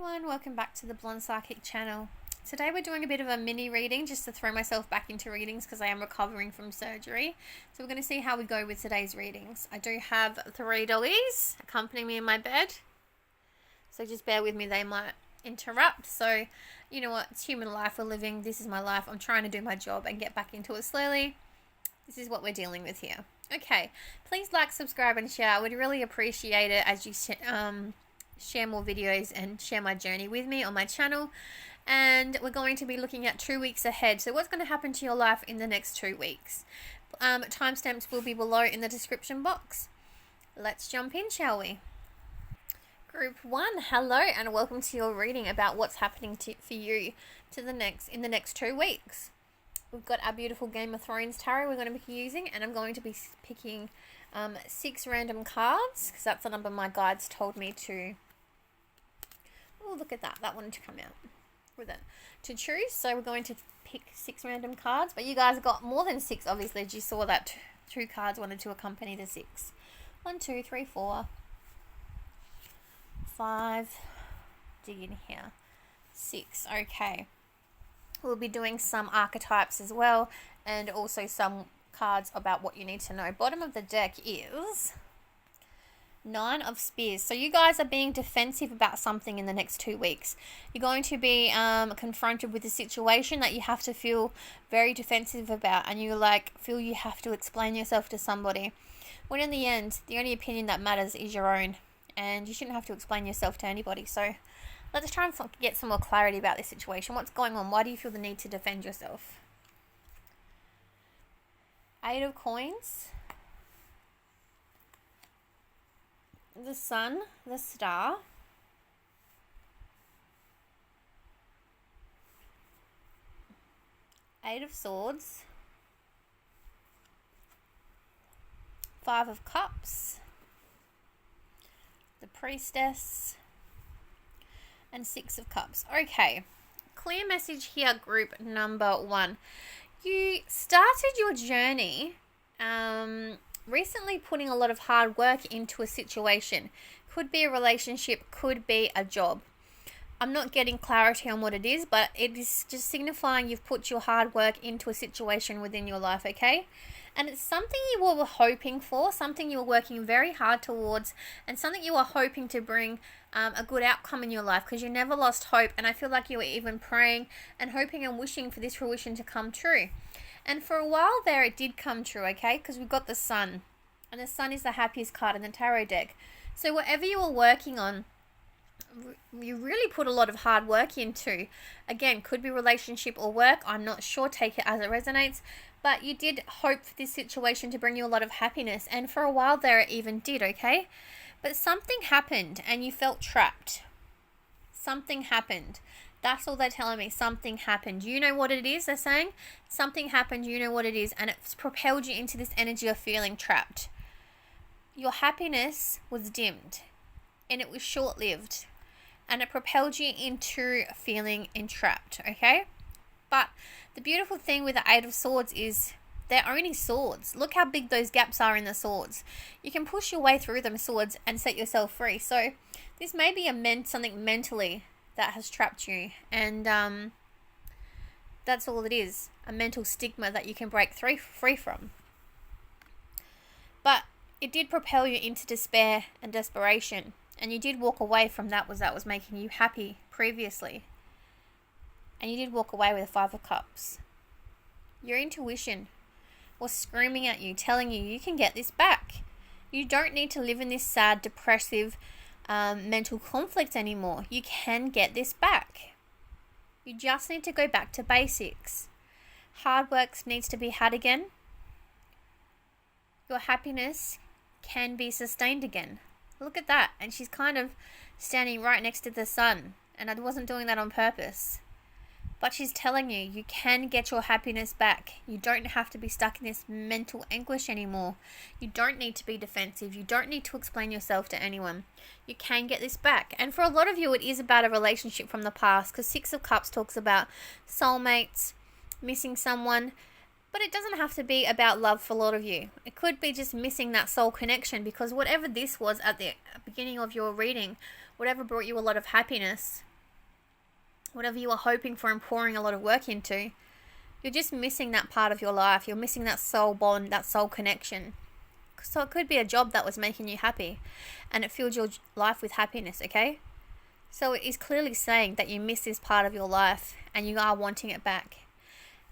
everyone, welcome back to the Blonde Psychic channel. Today we're doing a bit of a mini reading just to throw myself back into readings because I am recovering from surgery. So we're going to see how we go with today's readings. I do have 3 doggies accompanying me in my bed. So just bear with me, they might interrupt. So you know what, it's human life we're living. This is my life. I'm trying to do my job and get back into it slowly. This is what we're dealing with here. Okay, please like, subscribe and share. I would really appreciate it as you share more videos and share my journey with me on my channel. And we're going to be looking at 2 weeks ahead. So what's going to happen to your life in the next 2 weeks? Timestamps will be below in the description box. Let's jump in, shall we? Group 1, hello and welcome to your reading about what's happening for you in the next 2 weeks. We've got our beautiful Game of Thrones tarot we're going to be using, and I'm going to be picking 6 random cards because that's the number my guides told me to. Oh, look at that. That wanted to come out with it. To choose. So we're going to pick 6 random cards. But you guys got more than 6, obviously, as you saw that 2 cards wanted to accompany the 6. 1, 2, 3, 4, 5. Dig in here. 6. Okay. We'll be doing some archetypes as well. And also some cards about what you need to know. Bottom of the deck is 9 of Spears. So you guys are being defensive about something in the next 2 weeks. You're going to be confronted with a situation that you have to feel very defensive about, and you feel you have to explain yourself to somebody. When in the end, the only opinion that matters is your own, and you shouldn't have to explain yourself to anybody. So let's try and get some more clarity about this situation. What's going on? Why do you feel the need to defend yourself? 8 of Coins. The Sun, the Star, Eight of Swords, 5 of Cups, the Priestess, and 6 of Cups. Okay, clear message here, group number 1. You started your journey recently putting a lot of hard work into a situation. Could be a relationship, could be a job. I'm not getting clarity on what it is, but it is just signifying you've put your hard work into a situation within your life, okay? And it's something you were hoping for, something you were working very hard towards, and something you were hoping to bring a good outcome in your life, because you never lost hope. And I feel like you were even praying and hoping and wishing for this fruition to come true. And for a while there, it did come true, okay? Because we've got the Sun. And the Sun is the happiest card in the tarot deck. So whatever you were working on, you really put a lot of hard work into. Again, could be relationship or work. I'm not sure. Take it as it resonates. But you did hope for this situation to bring you a lot of happiness. And for a while there, it even did, okay? But something happened and you felt trapped. Something happened. That's all they're telling me. Something happened. You know what it is, they're saying? Something happened, you know what it is, and it's propelled you into this energy of feeling trapped. Your happiness was dimmed, and it was short-lived, and it propelled you into feeling entrapped, okay? But the beautiful thing with the 8 of Swords is they're only swords. Look how big those gaps are in the swords. You can push your way through them swords and set yourself free. So this may be something mentally that has trapped you, and that's all it is, a mental stigma that you can break free from. But it did propel you into despair and desperation, and you did walk away from that was making you happy previously, and you did walk away with a 5 of Cups. Your intuition was screaming at you, telling you you can get this back. You don't need to live in this sad, depressive mental conflict anymore. You can get this back. You just need to go back to basics. Hard work needs to be had again. Your happiness can be sustained again. Look at that. And she's kind of standing right next to the Sun. And I wasn't doing that on purpose. But she's telling you, you can get your happiness back. You don't have to be stuck in this mental anguish anymore. You don't need to be defensive. You don't need to explain yourself to anyone. You can get this back. And for a lot of you, it is about a relationship from the past, because 6 of Cups talks about soulmates, missing someone. But it doesn't have to be about love for a lot of you. It could be just missing that soul connection, because whatever this was at the beginning of your reading, whatever brought you a lot of happiness, whatever you are hoping for and pouring a lot of work into, you're just missing that part of your life. You're missing that soul bond, that soul connection. So it could be a job that was making you happy and it filled your life with happiness, okay? So it is clearly saying that you miss this part of your life and you are wanting it back.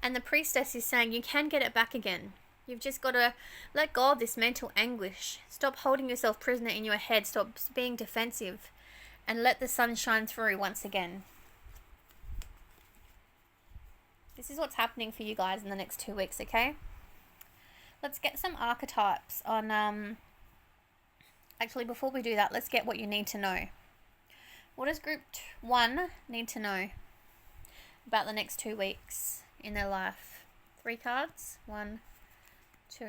And the priestess is saying you can get it back again. You've just got to let go of this mental anguish. Stop holding yourself prisoner in your head. Stop being defensive and let the sun shine through once again. This is what's happening for you guys in the next 2 weeks, okay? Let's get some archetypes on... Actually, before we do that, let's get what you need to know. What does group 1 need to know about the next 2 weeks in their life? 3 cards. 1, 2.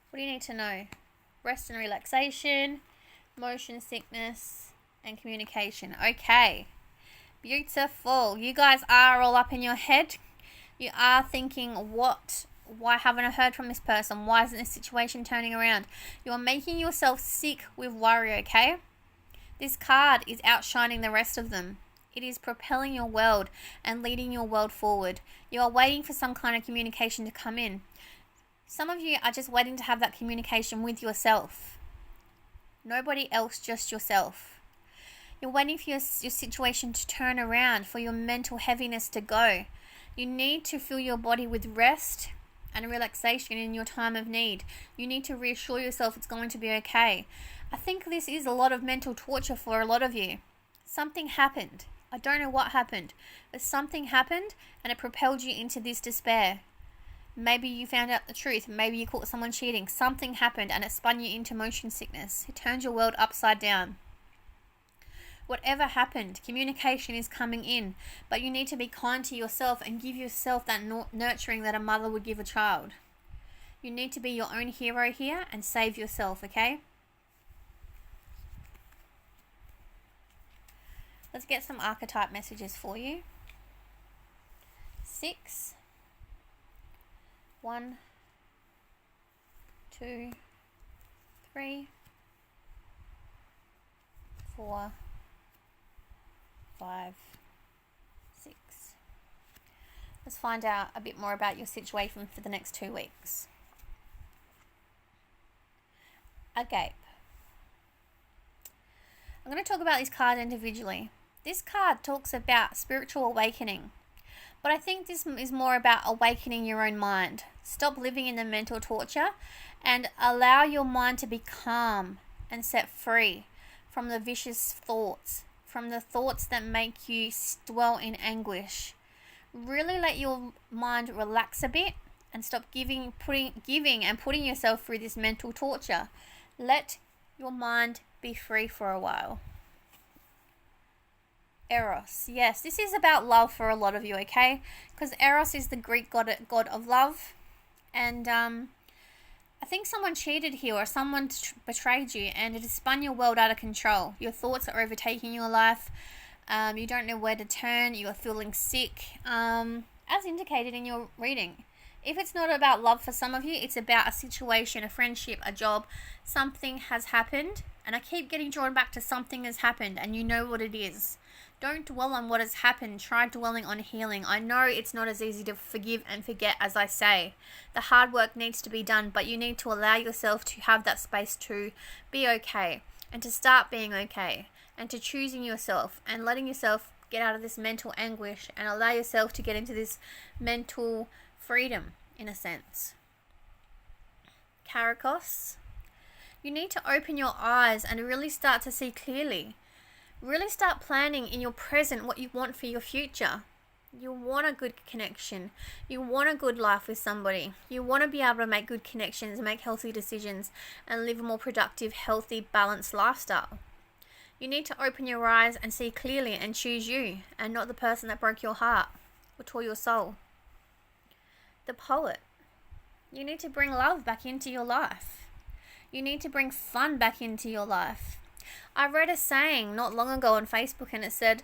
What do you need to know? Rest and relaxation, motion sickness, and communication. Okay. Beautiful. You guys are all up in your head. You are thinking, why haven't I heard from this person? Why isn't this situation turning around? You are making yourself sick with worry, okay? This card is outshining the rest of them. It is propelling your world and leading your world forward. You are waiting for some kind of communication to come in. Some of you are just waiting to have that communication with yourself. Nobody else, just yourself. You're waiting for your situation to turn around, for your mental heaviness to go. You need to fill your body with rest and relaxation in your time of need. You need to reassure yourself it's going to be okay. I think this is a lot of mental torture for a lot of you. Something happened. I don't know what happened, but something happened and it propelled you into this despair. Maybe you found out the truth. Maybe you caught someone cheating. Something happened and it spun you into motion sickness. It turned your world upside down. Whatever happened, communication is coming in, but you need to be kind to yourself and give yourself that nurturing that a mother would give a child. You need to be your own hero here and save yourself, okay? Let's get some archetype messages for you. 6. 1, 2, 3, 4, 5, 6. Let's find out a bit more about your situation for the next 2 weeks. Agape. I'm going to talk about this card individually. This card talks about spiritual awakening, but I think this is more about awakening your own mind. Stop living in the mental torture and allow your mind to be calm and set free from the vicious thoughts, from the thoughts that make you dwell in anguish. Really let your mind relax a bit and stop giving and putting yourself through this mental torture. Let your mind be free for a while. Eros. Yes, this is about love for a lot of you, okay? Because Eros is the Greek god of love. And I think someone cheated here or someone betrayed you and it has spun your world out of control. Your thoughts are overtaking your life. You don't know where to turn. You are feeling sick. As indicated in your reading. If it's not about love for some of you, it's about a situation, a friendship, a job. Something has happened. And I keep getting drawn back to something has happened and you know what it is. Don't dwell on what has happened. Try dwelling on healing. I know it's not as easy to forgive and forget as I say. The hard work needs to be done, but you need to allow yourself to have that space to be okay and to start being okay and to choosing yourself and letting yourself get out of this mental anguish and allow yourself to get into this mental freedom in a sense. Karakos. You need to open your eyes and really start to see clearly. Really start planning in your present what you want for your future. You want a good connection. You want a good life with somebody. You want to be able to make good connections, make healthy decisions, and live a more productive, healthy, balanced lifestyle. You need to open your eyes and see clearly and choose you and not the person that broke your heart or tore your soul. The Poet. You need to bring love back into your life. You need to bring fun back into your life. I read a saying not long ago on Facebook and it said,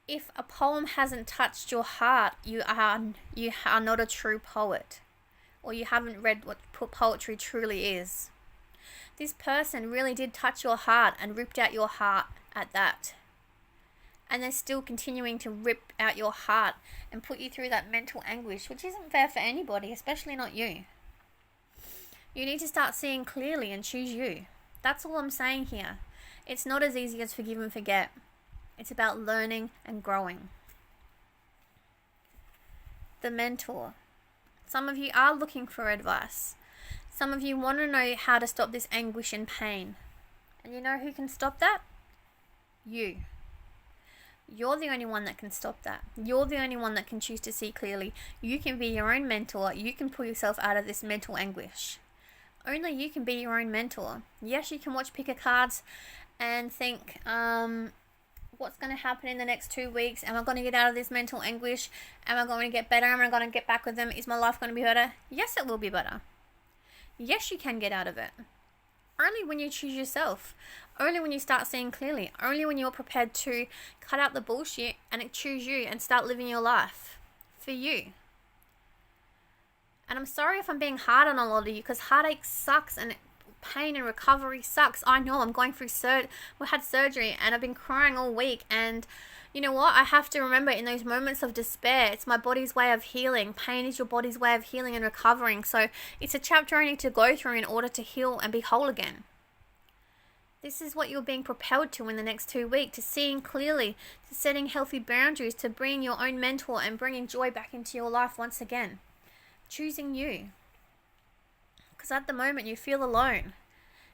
if a poem hasn't touched your heart, you are not a true poet, or you haven't read what poetry truly is. This person really did touch your heart and ripped out your heart at that. and they're still continuing to rip out your heart and put you through that mental anguish, which isn't fair for anybody, especially not you. You need to start seeing clearly and choose you. That's all I'm saying here. It's not as easy as forgive and forget. It's about learning and growing. The mentor. Some of you are looking for advice. Some of you want to know how to stop this anguish and pain. And you know who can stop that? You. You're the only one that can stop that. You're the only one that can choose to see clearly. You can be your own mentor. You can pull yourself out of this mental anguish. Only you can be your own mentor. Yes, you can watch pick a cards and think, what's going to happen in the next 2 weeks? Am I going to get out of this mental anguish? Am I going to get better? Am I going to get back with them? Is my life going to be better? Yes, it will be better. Yes, you can get out of it. Only when you choose yourself. Only when you start seeing clearly. Only when you're prepared to cut out the bullshit and choose you and start living your life for you. And I'm sorry if I'm being hard on a lot of you, because heartache sucks and pain and recovery sucks. I know, I'm going through we had surgery and I've been crying all week, and you know what? I have to remember in those moments of despair, it's my body's way of healing. Pain is your body's way of healing and recovering. So it's a chapter I need to go through in order to heal and be whole again. This is what you're being propelled to in the next 2 weeks, to seeing clearly, to setting healthy boundaries, to bringing your own mentor and bringing joy back into your life once again. Choosing you. Because at the moment you feel alone.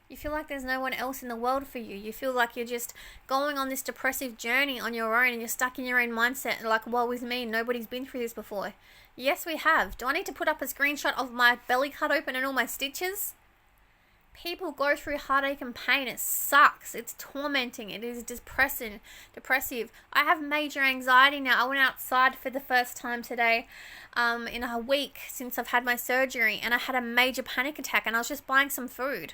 You feel like there's no one else in the world for you. You feel like you're just going on this depressive journey on your own and you're stuck in your own mindset. Like, woe is me, nobody's been through this before. Yes, we have. Do I need to put up a screenshot of my belly cut open and all my stitches? People go through heartache and pain. It sucks. It's tormenting. It is depressive. I have major anxiety now. I went outside for the first time today in a week since I've had my surgery, and I had a major panic attack, and I was just buying some food.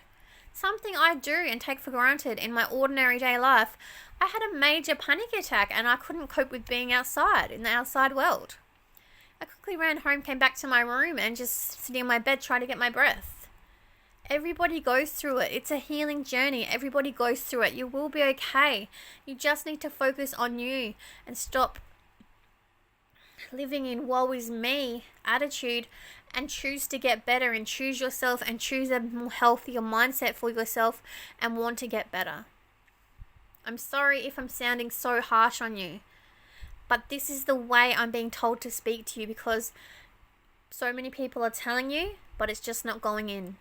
Something I do and take for granted in my ordinary day life. I had a major panic attack and I couldn't cope with being outside, in the outside world. I quickly ran home, came back to my room and just sitting in my bed trying to get my breath. Everybody goes through it. It's a healing journey. Everybody goes through it. You will be okay. You just need to focus on you and stop living in woe is me attitude and choose to get better and choose yourself and choose a more healthier mindset for yourself and want to get better. I'm sorry if I'm sounding so harsh on you, but this is the way I'm being told to speak to you, because so many people are telling you, but it's just not going in.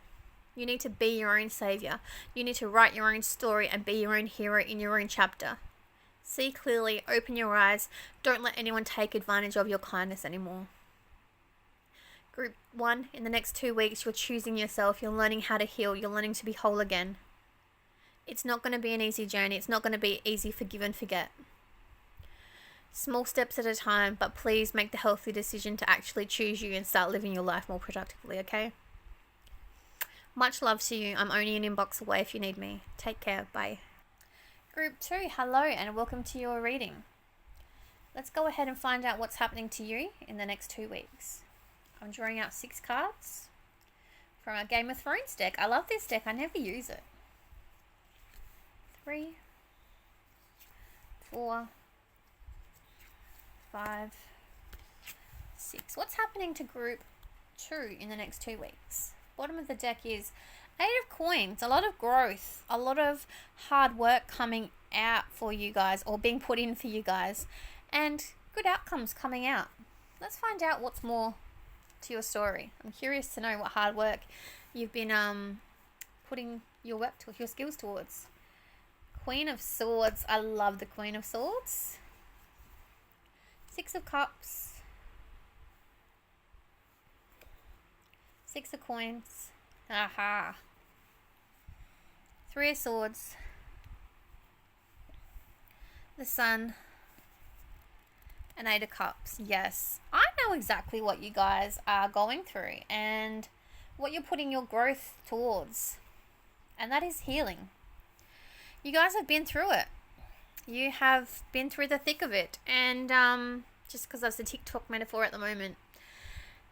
You need to be your own savior. You need to write your own story and be your own hero in your own chapter. See clearly, open your eyes. Don't let anyone take advantage of your kindness anymore. Group 1, in the next 2 weeks, you're choosing yourself. You're learning how to heal. You're learning to be whole again. It's not going to be an easy journey. It's not going to be easy, forgive and forget. Small steps at a time, but please make the healthy decision to actually choose you and start living your life more productively, okay? Much love to you. I'm only an inbox away if you need me. Take care. Bye. Group 2, hello and welcome to your reading. Let's go ahead and find out what's happening to you in the next 2 weeks. I'm drawing out 6 cards from our Game of Thrones deck. I love this deck. I never use it. 3, 4, 5, 6. What's happening to group 2 in the next 2 weeks? Bottom of the deck is 8 of Coins. A lot of growth, a lot of hard work coming out for you guys, or being put in for you guys, and good outcomes coming out. Let's find out what's more to your story. I'm curious to know what hard work you've been putting your skills towards. Queen of Swords. I love the Queen of Swords. 6 of Cups. 6 of Coins. Aha. 3 of Swords. The Sun. And 8 of Cups. Yes. I know exactly what you guys are going through and what you're putting your growth towards. And that is healing. You guys have been through it. You have been through the thick of it. And just because that's the TikTok metaphor at the moment,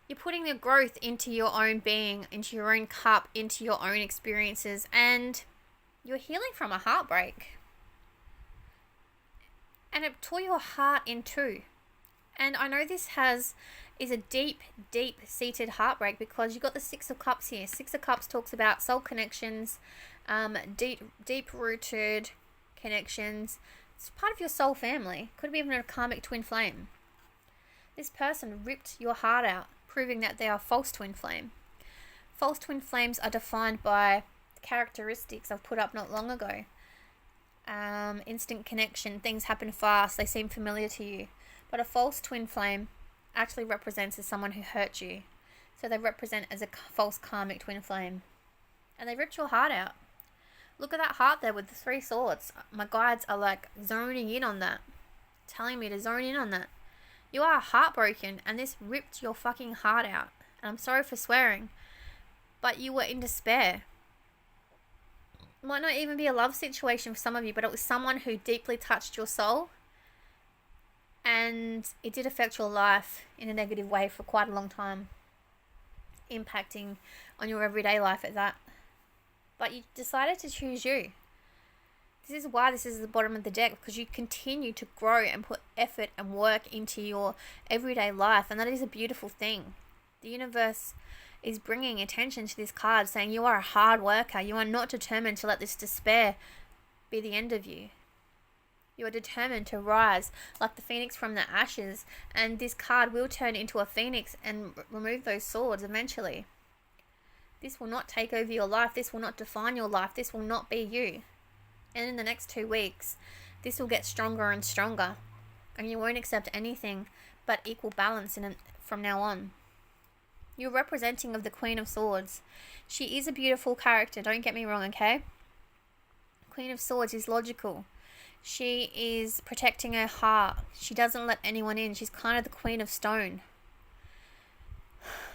you're putting the growth into your own being, into your own cup, into your own experiences, and you're healing from a heartbreak. and it tore your heart in two. And I know this is a deep, deep-seated heartbreak, because you got the Six of Cups here. Six of Cups talks about soul connections, deep-rooted connections. It's part of your soul family. Could be even a karmic twin flame. This person ripped your heart out, proving that they are false twin flame. False twin flames are defined by characteristics I've put up not long ago. Instant connection, things happen fast, they seem familiar to you. But a false twin flame actually represents as someone who hurt you. So they represent as a false karmic twin flame. And they ripped your heart out. Look at that heart there with the 3 swords. My guides are like zoning in on that. Telling me to zone in on that. You are heartbroken, and this ripped your fucking heart out. And I'm sorry for swearing, but you were in despair. It might not even be a love situation for some of you, but it was someone who deeply touched your soul. And it did affect your life in a negative way for quite a long time, impacting on your everyday life at that. But you decided to choose you. This is why this is the bottom of the deck, because you continue to grow and put effort and work into your everyday life, and that is a beautiful thing. The universe is bringing attention to this card, saying you are a hard worker. You are not determined to let this despair be the end of you. You are determined to rise like the phoenix from the ashes, and this card will turn into a phoenix and remove those swords eventually. This will not take over your life. This will not define your life. This will not be you. And in the next 2 weeks, this will get stronger and stronger, and you won't accept anything but equal balance from now on. You're representing of the Queen of Swords. She is a beautiful character, don't get me wrong, okay? Queen of Swords is logical. She is protecting her heart. She doesn't let anyone in. She's kind of the Queen of Stone.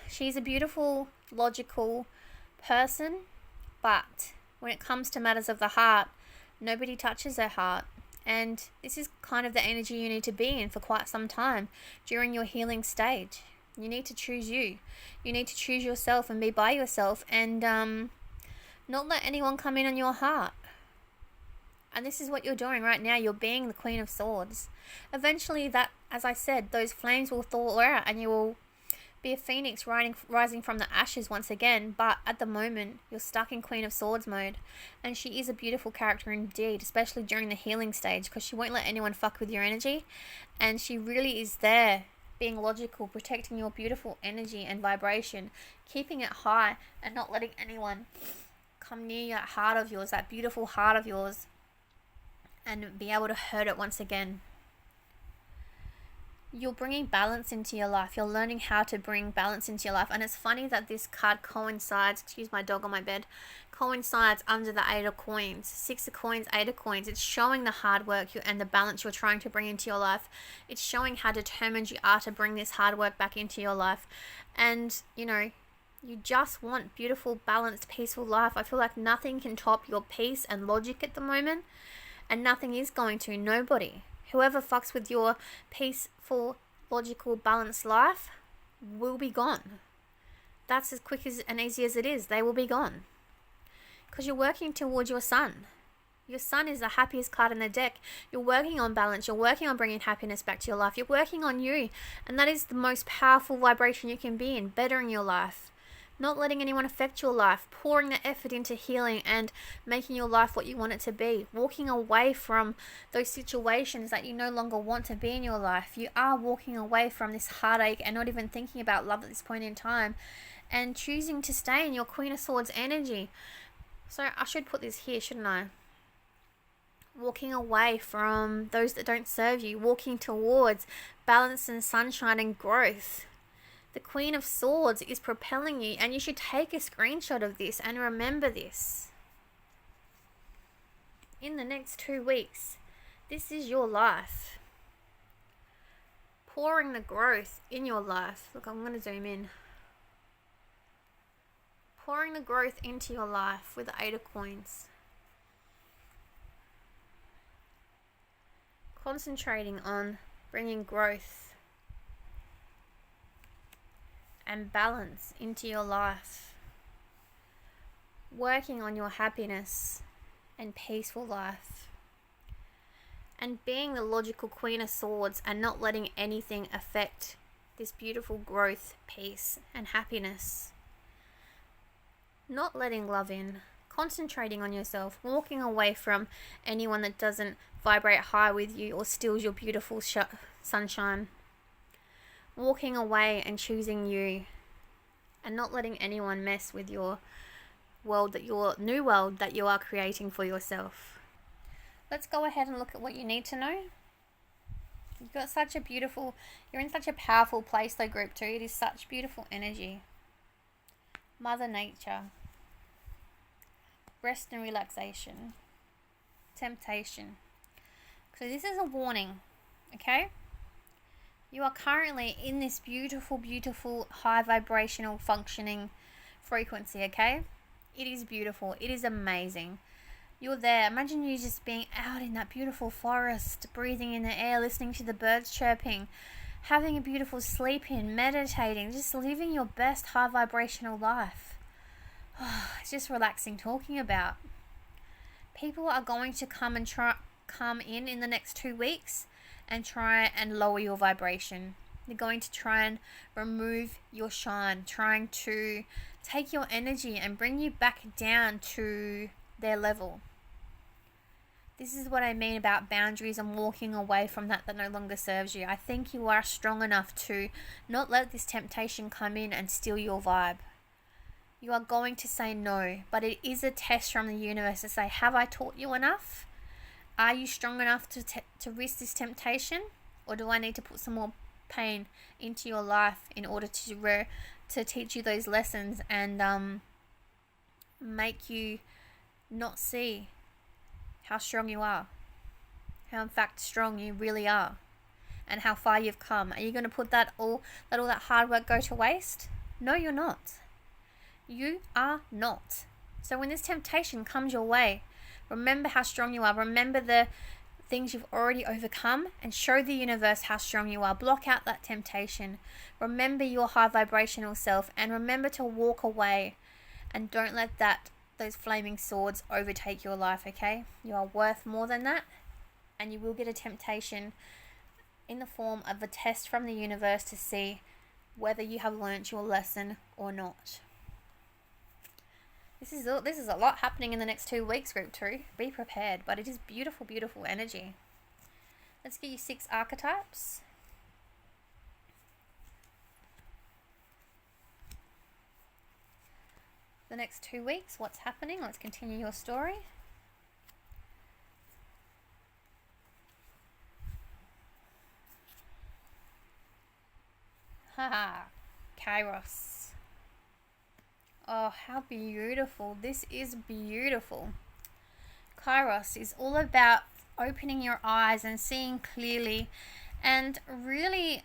She's a beautiful, logical person, but when it comes to matters of the heart, nobody touches her heart. And this is kind of the energy you need to be in for quite some time during your healing stage. You need to choose you. You need to choose yourself and be by yourself, and not let anyone come in on your heart. And this is what you're doing right now. You're being the Queen of Swords. Eventually, that, as I said, those flames will thaw out, and you will be a phoenix rising from the ashes once again. But at the moment, you're stuck in Queen of Swords mode. And she is a beautiful character indeed, especially during the healing stage, because she won't let anyone fuck with your energy. And she really is there, being logical, protecting your beautiful energy and vibration, keeping it high and not letting anyone come near that heart of yours, that beautiful heart of yours, and be able to hurt it once again. You're bringing balance into your life. You're learning how to bring balance into your life. And it's funny that this card coincides, excuse my dog on my bed, coincides under the 8 of coins. 6 of coins, 8 of coins. It's showing the hard work and the balance you're trying to bring into your life. It's showing how determined you are to bring this hard work back into your life. And, you know, you just want beautiful, balanced, peaceful life. I feel like nothing can top your peace and logic at the moment. And nothing is going to. Nobody. Whoever fucks with your peaceful, logical, balanced life will be gone. That's as quick and easy as it is. They will be gone. Because you're working towards your sun. Your sun is the happiest card in the deck. You're working on balance. You're working on bringing happiness back to your life. You're working on you. And that is the most powerful vibration you can be in. Bettering your life. Not letting anyone affect your life, pouring the effort into healing and making your life what you want it to be. Walking away from those situations that you no longer want to be in your life. You are walking away from this heartache and not even thinking about love at this point in time, and choosing to stay in your Queen of Swords energy. So I should put this here, shouldn't I? Walking away from those that don't serve you. Walking towards balance and sunshine and growth. The Queen of Swords is propelling you, and you should take a screenshot of this and remember this. In the next 2 weeks, this is your life. Pouring the growth in your life. Look, I'm going to zoom in. Pouring the growth into your life with the 8 of coins. Concentrating on bringing growth and balance into your life. Working on your happiness and peaceful life. and being the logical Queen of Swords and not letting anything affect this beautiful growth, peace, and happiness. Not letting love in, concentrating on yourself, walking away from anyone that doesn't vibrate high with you or steals your beautiful sunshine. Walking away and choosing you, and not letting anyone mess with your world, your new world that you are creating for yourself. Let's go ahead and look at what you need to know. You're in such a powerful place though, group 2. It is such beautiful energy. Mother Nature. Rest and relaxation. Temptation. So this is a warning, okay? You are currently in this beautiful, beautiful, high vibrational functioning frequency, okay? It is beautiful. It is amazing. You're there. Imagine you just being out in that beautiful forest, breathing in the air, listening to the birds chirping, having a beautiful sleep in, meditating, just living your best high vibrational life. It's just relaxing talking about. People are going to come in the next 2 weeks and try and lower your vibration. They're going to try and remove your shine, trying to take your energy and bring you back down to their level. This is what I mean about boundaries and walking away from that no longer serves you. I think you are strong enough to not let this temptation come in and steal your vibe. You are going to say no, but it is a test from the universe to say, have I taught you enough? Are you strong enough to risk this temptation? Or do I need to put some more pain into your life in order to teach you those lessons and make you not see how strong you are, how in fact strong you really are, and how far you've come? Are you going to put all that hard work go to waste? No, you're not. You are not. So when this temptation comes your way, remember how strong you are. Remember the things you've already overcome and show the universe how strong you are. Block out that temptation. Remember your high vibrational self and remember to walk away and don't let those flaming swords overtake your life, okay? You are worth more than that, and you will get a temptation in the form of a test from the universe to see whether you have learnt your lesson or not. This is a lot happening in the next 2 weeks, group 2. Be prepared, but it is beautiful, beautiful energy. Let's get you 6 archetypes. The next 2 weeks, what's happening? Let's continue your story. Haha, Kairos. Oh, how beautiful. This is beautiful. Kairos is all about opening your eyes and seeing clearly and really,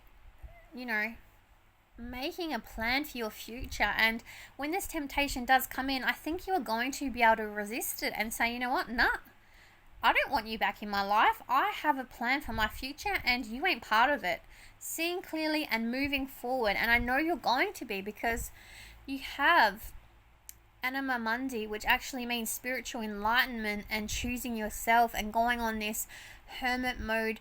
making a plan for your future. And when this temptation does come in, I think you are going to be able to resist it and say, you know what, nah, I don't want you back in my life. I have a plan for my future and you ain't part of it. Seeing clearly and moving forward. And I know you're going to be, because you have Anima Mundi, which actually means spiritual enlightenment and choosing yourself and going on this hermit mode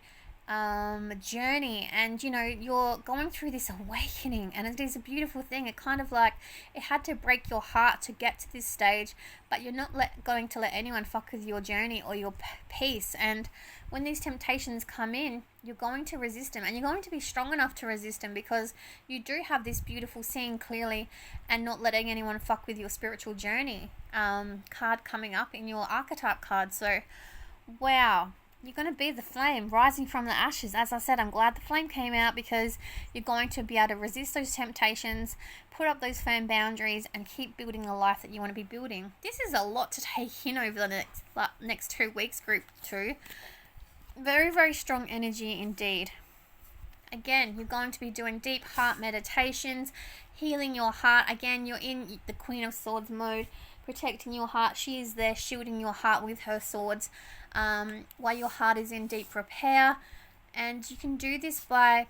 journey, and you're going through this awakening, and it is a beautiful thing. It kind of like it had to break your heart to get to this stage, but you're not going to let anyone fuck with your journey or your peace. And when these temptations come in, you're going to resist them, and you're going to be strong enough to resist them, because you do have this beautiful seeing clearly and not letting anyone fuck with your spiritual journey card coming up in your archetype card. So wow, you're going to be the flame rising from the ashes. As I said, I'm glad the flame came out, because you're going to be able to resist those temptations, put up those firm boundaries, and keep building the life that you want to be building. This is a lot to take in over the next 2 weeks, group 2. Very, very strong energy indeed. Again, you're going to be doing deep heart meditations, healing your heart. Again, you're in the Queen of Swords mode, protecting your heart. She is there shielding your heart with her swords while your heart is in deep repair. And you can do this by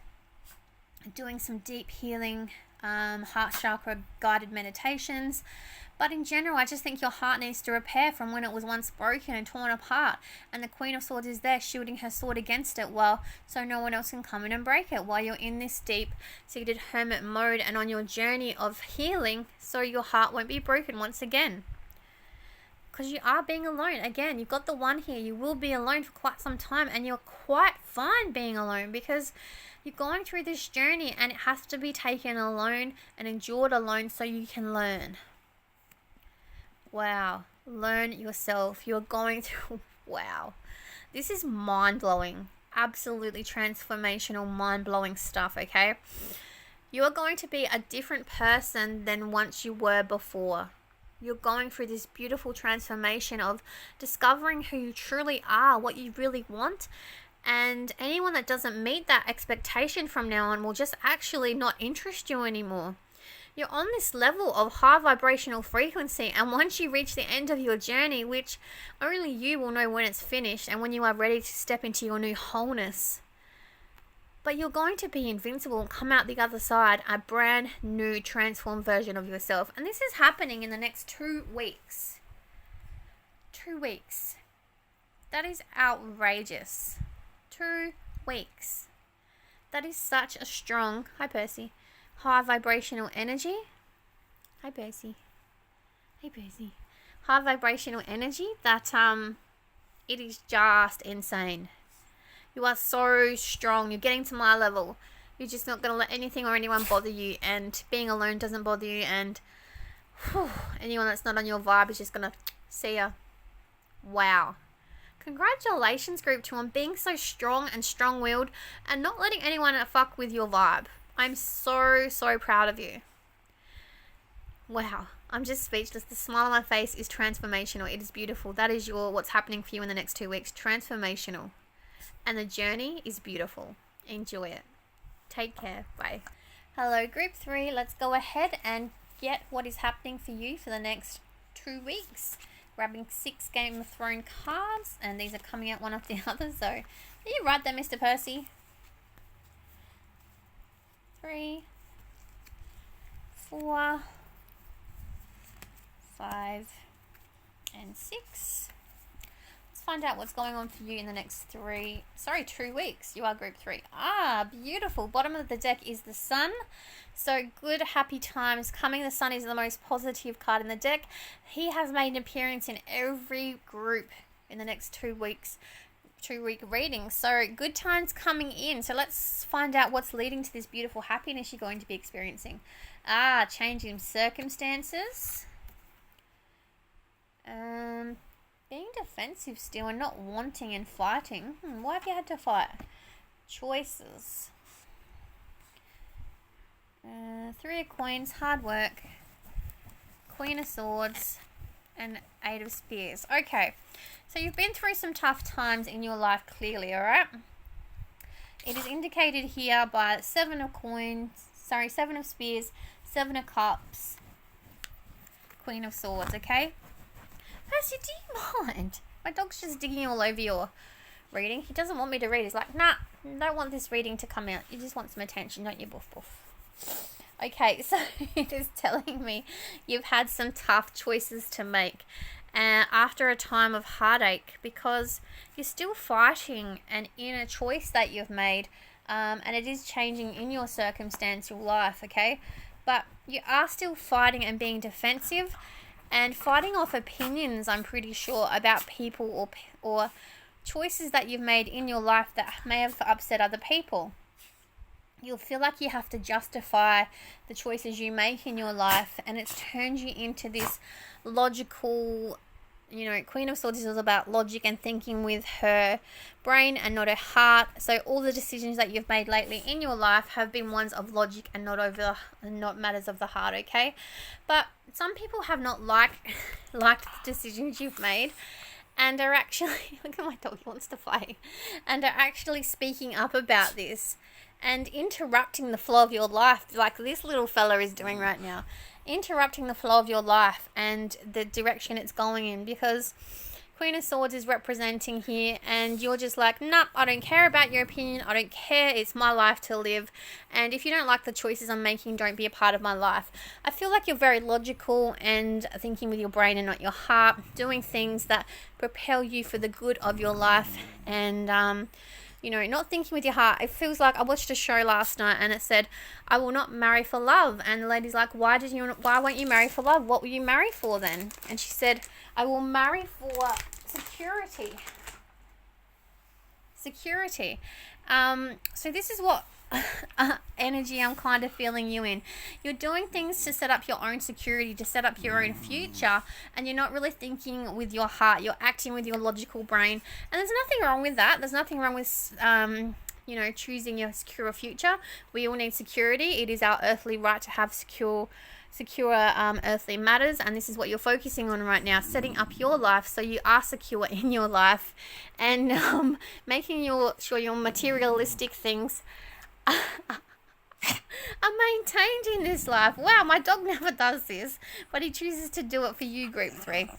doing some deep healing heart chakra guided meditations, But in general, I just think your heart needs to repair from when it was once broken and torn apart. And the Queen of Swords is there shielding her sword against it, so no one else can come in and break it while you're in this deep-seated hermit mode and on your journey of healing, so your heart won't be broken once again. Because you are being alone. Again, you've got the one here. You will be alone for quite some time, and you're quite fine being alone because you're going through this journey and it has to be taken alone and endured alone so you can learn. Wow. Learn yourself. You're going through... Wow. This is mind-blowing. Absolutely transformational, mind-blowing stuff, okay? You are going to be a different person than once you were before. You're going through this beautiful transformation of discovering who you truly are, what you really want, and anyone that doesn't meet that expectation from now on will just actually not interest you anymore. You're on this level of high vibrational frequency, and once you reach the end of your journey, which only you will know when it's finished and when you are ready to step into your new wholeness, but you're going to be invincible and come out the other side a brand new transformed version of yourself. And this is happening in the next 2 weeks. 2 weeks. That is outrageous. 2 weeks. That is such a strong... Hi, Percy. High vibrational energy. Hi, Percy. Hey, Percy. High vibrational energy that it is just insane. You are so strong. You're getting to my level. You're just not going to let anything or anyone bother you, and being alone doesn't bother you, and anyone that's not on your vibe is just going to see ya. Wow. Congratulations, Group 2, on being so strong and strong-willed and not letting anyone fuck with your vibe. I'm so, so proud of you. Wow. I'm just speechless. The smile on my face is transformational. It is beautiful. That is what's happening for you in the next 2 weeks. Transformational. And the journey is beautiful. Enjoy it. Take care. Bye. Hello, Group 3. Let's go ahead and get what is happening for you for the next 2 weeks. Grabbing 6 Game of Thrones cards, and these are coming out one after the other. So, are you right there, Mr. Percy? 3, 4, 5, and 6. Let's find out what's going on for you in the next 2 weeks. You are Group 3. Ah, beautiful. Bottom of the deck is the Sun. So good, happy times coming. The Sun is the most positive card in the deck. He has made an appearance in every group in the next 2 weeks. 2-week reading. So good times coming in. So let's find out what's leading to this beautiful happiness you're going to be experiencing. Changing circumstances. Being defensive still and not wanting and fighting. Why have you had to fight? Choices. 3 of Coins, hard work. Queen of Swords, and 8 of Spears. Okay, so you've been through some tough times in your life, clearly, alright? It is indicated here by 7 of Spears, 7 of Cups, Queen of Swords, okay? Percy, do you mind? My dog's just digging all over your reading. He doesn't want me to read. He's like, nah, I don't want this reading to come out. You just want some attention, don't you, boof boof? Okay, so it is telling me you've had some tough choices to make after a time of heartache, because you're still fighting an inner choice that you've made, and it is changing in your circumstantial life, okay? But you are still fighting and being defensive and fighting off opinions, I'm pretty sure, about people or choices that you've made in your life that may have upset other people. You'll feel like you have to justify the choices you make in your life, and it's turned you into this logical, Queen of Swords is all about logic and thinking with her brain and not her heart. So all the decisions that you've made lately in your life have been ones of logic and not matters of the heart, okay? But some people have not liked the decisions you've made, and are actually, look at my dog, he wants to play, and are actually speaking up about this and interrupting the flow of your life, like this little fella is doing right now. Interrupting the flow of your life and the direction it's going in, because Queen of Swords is representing here, and you're just like, nope, I don't care about your opinion. I don't care. It's my life to live. And if you don't like the choices I'm making, don't be a part of my life. I feel like you're very logical and thinking with your brain and not your heart, doing things that propel you for the good of your life, and not thinking with your heart. It feels like I watched a show last night and it said, I will not marry for love. And the lady's like, why won't you marry for love? What will you marry for then? And she said, I will marry for security. Security. So this is what energy I'm kind of feeling you in. You're doing things to set up your own security, to set up your own future, and you're not really thinking with your heart. You're acting with your logical brain, and there's nothing wrong with that. There's nothing wrong with choosing your secure future. We all need security. It is our earthly right to have secure earthly matters, and this is what you're focusing on right now, setting up your life so you are secure in your life, and making sure your materialistic things are maintained in this life. Wow, my dog never does this, but he chooses to do it for you, Group 3.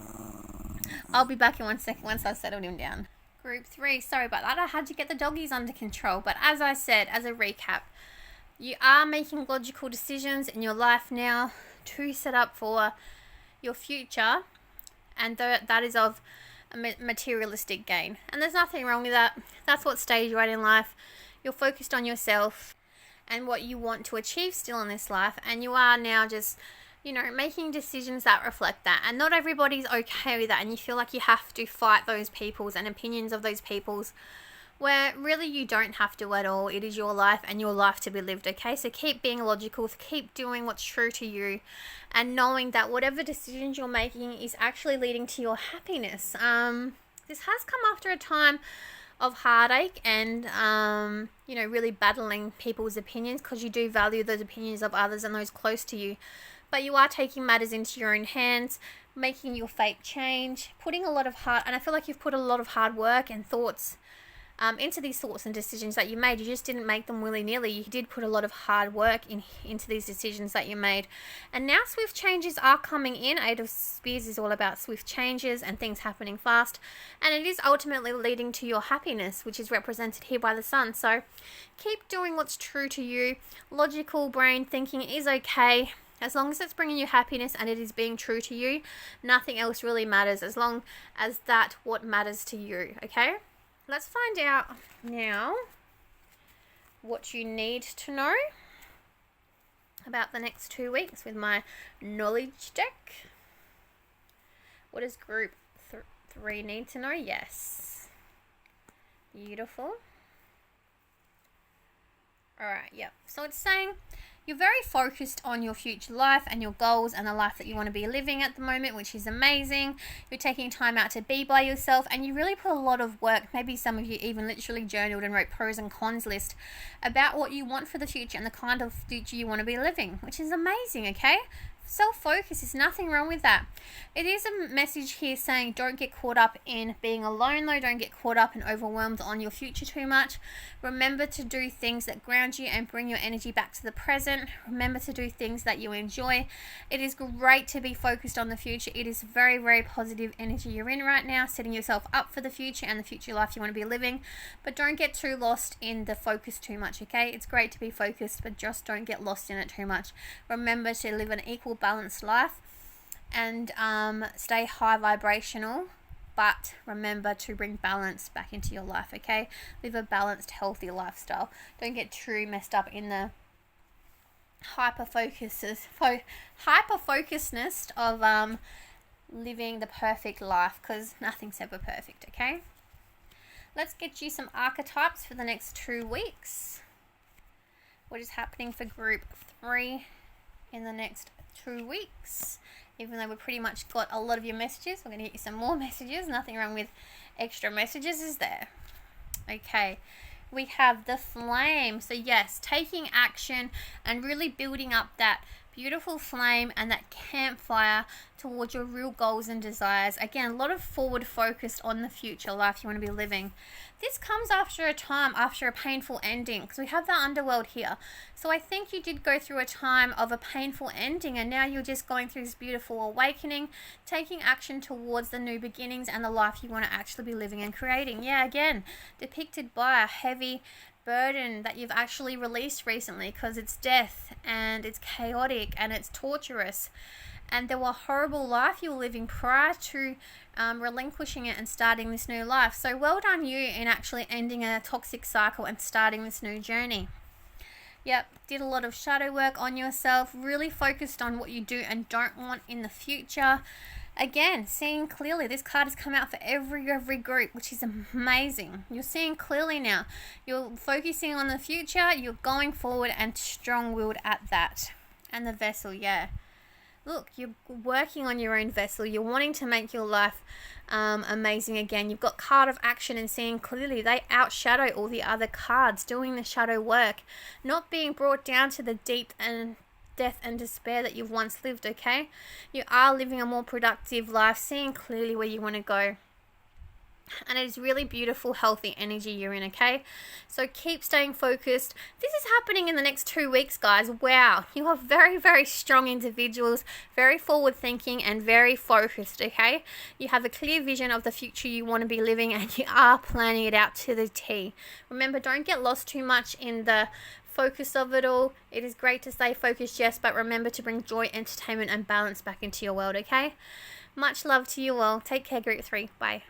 I'll be back in 1 second once I've settled him down. Group 3, sorry about that. I had to get the doggies under control, but as I said, as a recap, you are making logical decisions in your life now to set up for your future, and that is of a materialistic gain. And there's nothing wrong with that. That's what stage you're at in life. You're focused on yourself and what you want to achieve still in this life, and you are now just, making decisions that reflect that. And not everybody's okay with that, and you feel like you have to fight those people's and opinions of those people's, where really you don't have to at all. It is your life and your life to be lived, okay? So keep being logical, keep doing what's true to you, and knowing that whatever decisions you're making is actually leading to your happiness. This has come after a time of heartache and, really battling people's opinions, because you do value those opinions of others and those close to you. But you are taking matters into your own hands, making your fate change, putting a lot of heart, and I feel like you've put a lot of hard work and thoughts into these thoughts and decisions that you made. You just didn't make them willy-nilly. You did put a lot of hard work into these decisions that you made. And now swift changes are coming in. Eight of Spears is all about swift changes and things happening fast. And it is ultimately leading to your happiness, which is represented here by the Sun. So keep doing what's true to you. Logical brain thinking is okay. As long as it's bringing you happiness and it is being true to you, nothing else really matters, as long as that's what matters to you, okay? Let's find out now what you need to know about the next 2 weeks with my knowledge deck. What does Group 3 need to know? Yes. Beautiful. Alright, yep. So it's saying you're very focused on your future life and your goals and the life that you want to be living at the moment, which is amazing. You're taking time out to be by yourself, and you really put a lot of work. Maybe some of you even literally journaled and wrote pros and cons list about what you want for the future and the kind of future you want to be living, which is amazing, okay? Self-focus, is nothing wrong with that. It is a message here saying don't get caught up in being alone though. Don't get caught up and overwhelmed on your future too much. Remember to do things that ground you and bring your energy back to the present. Remember to do things that you enjoy. It is great to be focused on the future. It is very, very positive energy you're in right now, setting yourself up for the future and the future life you want to be living. But don't get too lost in the focus too much, okay? It's great to be focused, but just don't get lost in it too much. Remember to live an equal balanced life and stay high vibrational, but remember to bring balance back into your life, okay? Live a balanced, healthy lifestyle. Don't get too messed up in the hyper-focusedness of living the perfect life, because nothing's ever perfect, okay? Let's get you some archetypes for the next 2 weeks. What is happening for Group 3 in the next 2 weeks? Even though we pretty much got a lot of your messages, we're going to get you some more messages. Nothing wrong with extra messages, is there? Okay, we have the Flame. So yes, taking action and really building up that beautiful flame and that campfire towards your real goals and desires. Again, a lot of forward focused on the future life you want to be living. This comes after a time, after a painful ending, because we have that underworld here. So I think you did go through a time of a painful ending, and now you're just going through this beautiful awakening, taking action towards the new beginnings and the life you want to actually be living and creating. Yeah, again, depicted by a heavy burden that you've actually released recently, because it's death and it's chaotic and it's torturous, and there were a horrible life you were living prior to relinquishing it and starting this new life. So well done you in actually ending a toxic cycle and starting this new journey. Yep, did a lot of shadow work on yourself, really focused on what you do and don't want in the future. Again, seeing clearly. This card has come out for every group, which is amazing. You're seeing clearly now. You're focusing on the future. You're going forward and strong-willed at that. And the vessel, yeah. Look, you're working on your own vessel. You're wanting to make your life amazing again. You've got card of action and seeing clearly. They outshadow all the other cards, doing the shadow work. Not being brought down to the deep and death and despair that you've once lived, okay? You are living a more productive life, seeing clearly where you want to go. And it is really beautiful, healthy energy you're in, okay? So keep staying focused. This is happening in the next 2 weeks, guys. Wow. You are very strong individuals, very forward thinking and very focused, okay? You have a clear vision of the future you want to be living and you are planning it out to the T. Remember, don't get lost too much in the focus of it all. It is great to stay focused, yes, but remember to bring joy, entertainment and balance back into your world, okay? Much love to you all. Take care, Group 3. Bye.